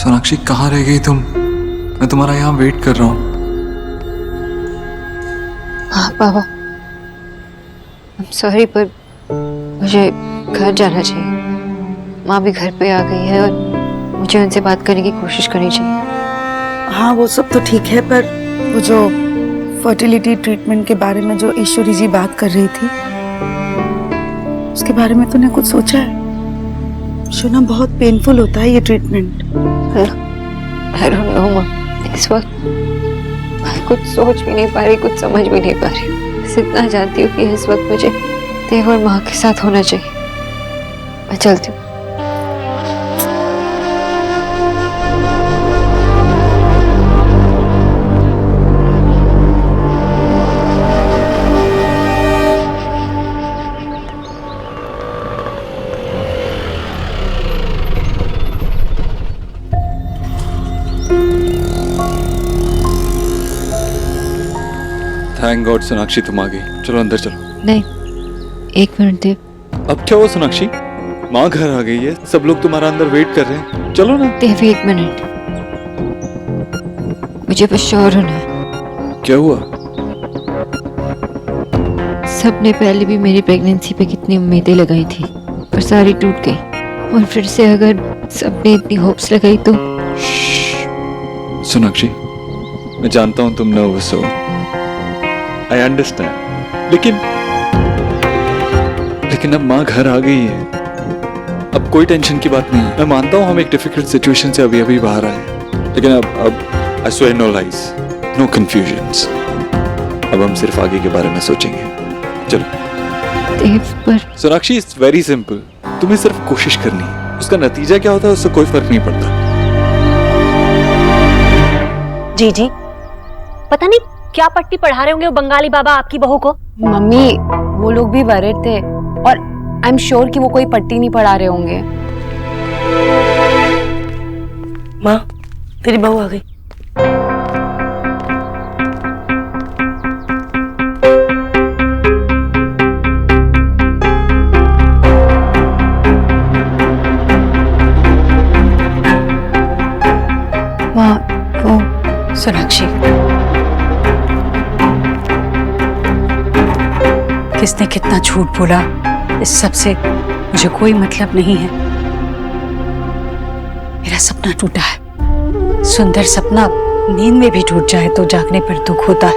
सोनाक्षी कहाँ रह गई तुम? मैं तुम्हारा यहाँ वेट कर रहा हूँ। हाँ पापा, I'm sorry पर मुझे घर जाना चाहिए। माँ भी घर पे आ गई है और मुझे उनसे बात करने की कोशिश करनी चाहिए। हाँ वो सब तो ठीक है, पर वो जो फर्टिलिटी ट्रीटमेंट के बारे में जो ईश्वरी जी बात कर रही थी, उसके बारे में तूने कुछ सोचा है? सुना बहुत पेनफुल होता है ये ट्रीटमेंट। I don't know माँ, इस वक्त मैं कुछ सोच भी नहीं पा रही, कुछ समझ भी नहीं पा रही। बस इतना जानती हूँ कि इस वक्त मुझे देव और माँ के साथ होना चाहिए। मैं चलती हूँ। थैंक गॉड सोनाक्षी तुम आ गई। चलो अंदर चलो। नहीं, एक मिनट देव। अब क्या हुआ सोनाक्षी? माँ घर आ गई है, सब लोग तुम्हारा अंदर वेट कर रहे हैं। चलो ना। देव एक मिनट, मुझे बस श्योर होना है। क्या हुआ? सबने पहले भी मेरी प्रेगनेंसी पे कितनी उम्मीदें लगाई थी पर सारी टूट गई, और फिर से अगर सबने इतनी होप्स लगाई तो। सोनाक्षी, मैं जानता हूँ तुम नर्वस हो, आई अंडरस्टैंड, लेकिन अब माँ घर आ गई है, अब कोई टेंशन की बात नहीं। मैं मानता हूँ हम एक डिफिकल्ट सिचुएशन से अभी अभी बाहर आए, लेकिन अब I swear no lies, no confusions. अब हम सिर्फ आगे के बारे में सोचेंगे। चलो। देव पर सोनाक्षी, इट्स वेरी सिंपल, तुम्हें सिर्फ कोशिश करनी है, उसका नतीजा क्या होता है उससे कोई फर्क नहीं पड़ता। जी पता नहीं क्या पट्टी पढ़ा रहे होंगे वो बंगाली बाबा आपकी बहू को। मम्मी, वो लोग भी वरिड थे और आई एम श्योर कि वो कोई पट्टी नहीं पढ़ा रहे होंगे। माँ, तेरी बहू आ गई। माँ, वो सोनाक्षी, किसने कितना झूठ बोला इस सब से मुझे कोई मतलब नहीं है। मेरा सपना टूटा है। सुंदर सपना नींद में भी टूट जाए तो जागने पर दुख होता है।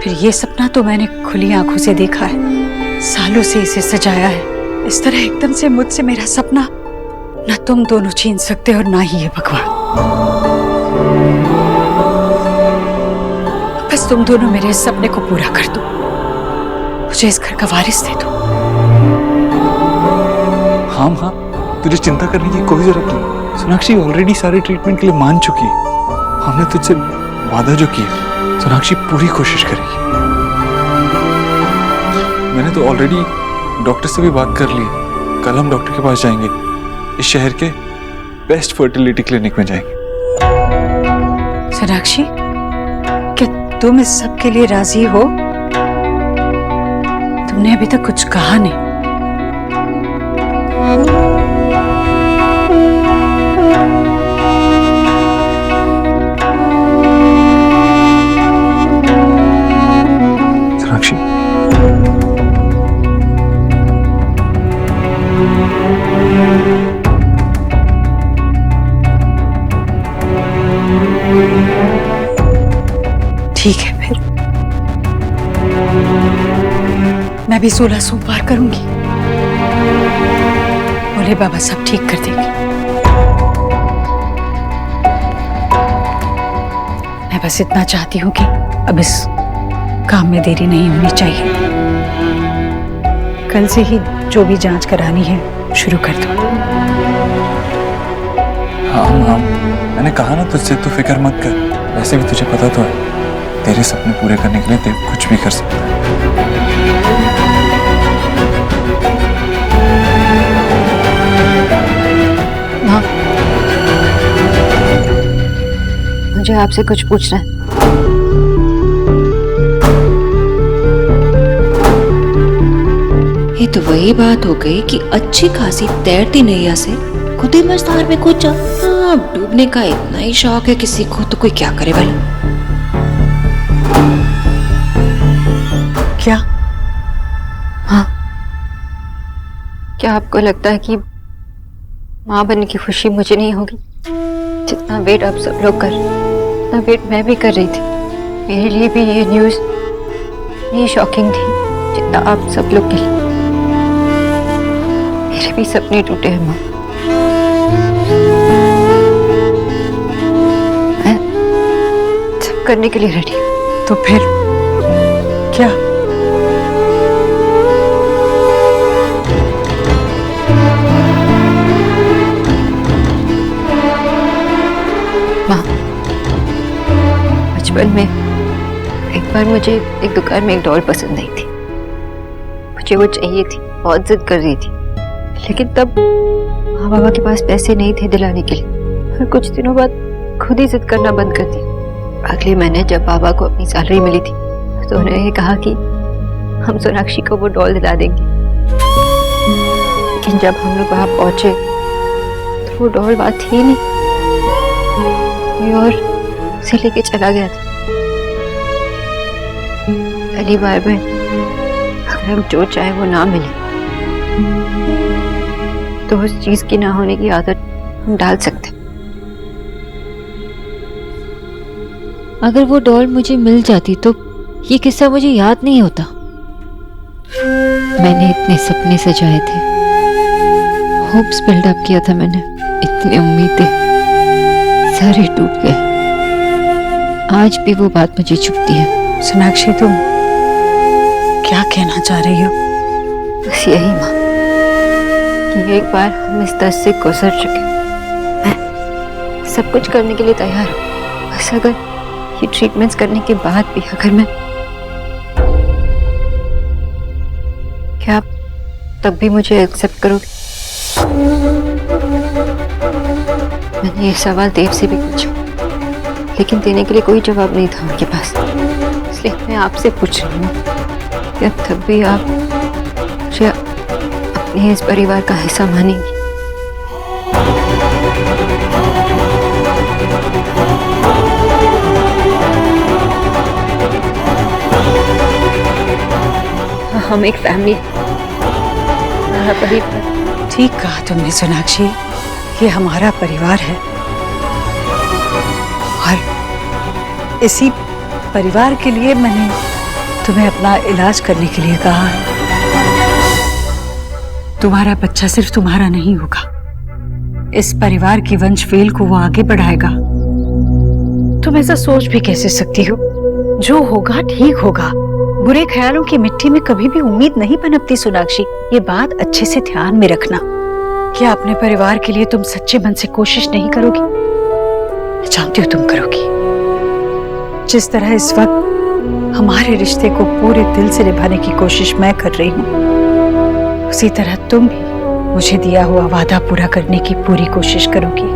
फिर ये सपना तो मैंने खुली आंखों से देखा है, सालों से इसे सजाया है। इस तरह एकदम से मुझसे मेरा सपना ना तुम दोनों छीन सकते और ना ही ये भगवान। बस तुम दोनों मेरे इस सपने को पूरा कर दो, मुझे इस घर का वारिस दे दो। हाँ, तुझे चिंता करने की कोई जरूरत नहीं। सोनाक्षी ऑलरेडी सारे ट्रीटमेंट के लिए मान चुकी है। हमने तुझसे वादा जो किया, सोनाक्षी पूरी कोशिश करेगी। मैंने तो ऑलरेडी डॉक्टर से भी बात कर ली है। कल हम डॉक्टर के पास जाएंगे, इस शहर के बेस्ट फर्टिलिटी क्लिनिक में जाएंगे। सोनाक्षी, क्या तुम इस सब के लिए राजी हो? तुमने अभी तक कुछ कहा नहीं। सोनाक्षी, ठीक है, फिर मैं भी 16 सोमवार करूंगी। बोले बाबा सब ठीक कर देंगे। मैं बस इतना चाहती हूँ कि अब इस काम में देरी नहीं होनी चाहिए। कल से ही जो भी जांच करानी है शुरू कर दो। हाँ, मैंने कहा ना तुझसे, तू फिक्र मत कर। वैसे भी तुझे पता तो है, तेरे सपने पूरे करने के लिए देव कुछ भी कर सकता है। माँ, मुझे आपसे कुछ पूछना है। ये तो वही बात हो गई कि अच्छी खासी तैरती नैया से खुद ही मझधार में कूद जा। डूबने का इतना ही शौक है किसी को तो कोई क्या करे भाई। क्या? हाँ, क्या आपको लगता है कि माँ बनने की खुशी मुझे नहीं होगी? जितना वेट आप सब लोग कर रहे हैं, उतना वेट मैं भी कर रही थी। मेरे लिए भी ये न्यूज़ ये शॉकिंग थी जितना आप सब लोग के लिए। मेरे भी सपने टूटे हैं माँ। मैं सब करने के लिए रेडी हूँ। तो फिर क्या? माँ, बचपन में एक बार मुझे एक दुकान में एक डॉल पसंद आई थी। मुझे वो चाहिए थी, बहुत जिद कर रही थी, लेकिन तब माँ बाबा के पास पैसे नहीं थे दिलाने के लिए। और कुछ दिनों बाद खुद ही जिद करना बंद कर दी। अगले महीने जब बाबा को अपनी सैलरी मिली थी तो उन्होंने कहा कि हम सोनाक्षी को वो डॉल दिला देंगे। लेकिन जब हम लोग वहां पहुंचे तो वो डॉल वहां थी नहीं, कोई और उसे लेके चला गया था। पहली बार में अगर हम जो चाहे वो ना मिले तो उस चीज की ना होने की आदत हम डाल सकते। अगर वो डॉल मुझे मिल जाती तो ये किस्सा मुझे याद नहीं होता। मैंने इतने सपने सजाए थे, होप्स बिल्डअप किया था मैंने, इतनी उम्मीदें, सारे टूट गए। आज भी वो बात मुझे चुभती है। सोनाक्षी, तुम क्या कहना चाह रही हो? बस यही माँ कि एक बार हम इस दर्द से गुजर चुके। मैं सब कुछ करने के लिए तैयार हूँ, बस अगर ये ट्रीटमेंट्स करने के बाद भी अगर मैं, क्या आप तब भी मुझे एक्सेप्ट करोगे? मैंने ये सवाल देव से भी पूछा, लेकिन देने के लिए कोई जवाब नहीं था उनके पास। इसलिए मैं आपसे पूछ रही हूँ, क्या तब भी आप मुझे अपने इस परिवार का हिस्सा मानेंगी? हम एक फैमिली, हमारा परिवार। ठीक कहा तुमने सोनाक्षी, ये हमारा परिवार है और इसी परिवार के लिए मैंने तुम्हें अपना इलाज करने के लिए कहा है। तुम्हारा बच्चा सिर्फ तुम्हारा नहीं होगा, इस परिवार की वंश वेल को वो आगे बढ़ाएगा। तुम ऐसा सोच भी कैसे सकती हो? जो होगा ठीक होगा। बुरे ख्यालों की मिट्टी में कभी भी उम्मीद नहीं पनपती सोनाक्षी, ये बात अच्छे से ध्यान में रखना। क्या अपने परिवार के लिए तुम सच्चे मन से कोशिश नहीं करोगी? मैं जानती हूँ तुम करोगी। जिस तरह इस वक्त हमारे रिश्ते को पूरे दिल से निभाने की कोशिश मैं कर रही हूँ, उसी तरह तुम भी मुझे दिया हुआ वादा पूरा करने की पूरी कोशिश करोगी।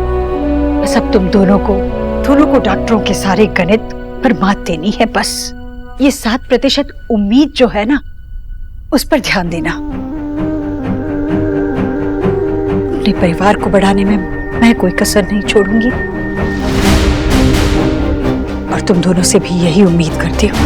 बस अब तुम दोनों को डॉक्टरों के सारे गणित पर मात देनी है। बस ये 7% उम्मीद जो है ना, उस पर ध्यान देना। अपने परिवार को बढ़ाने में मैं कोई कसर नहीं छोड़ूंगी और तुम दोनों से भी यही उम्मीद करती हूँ।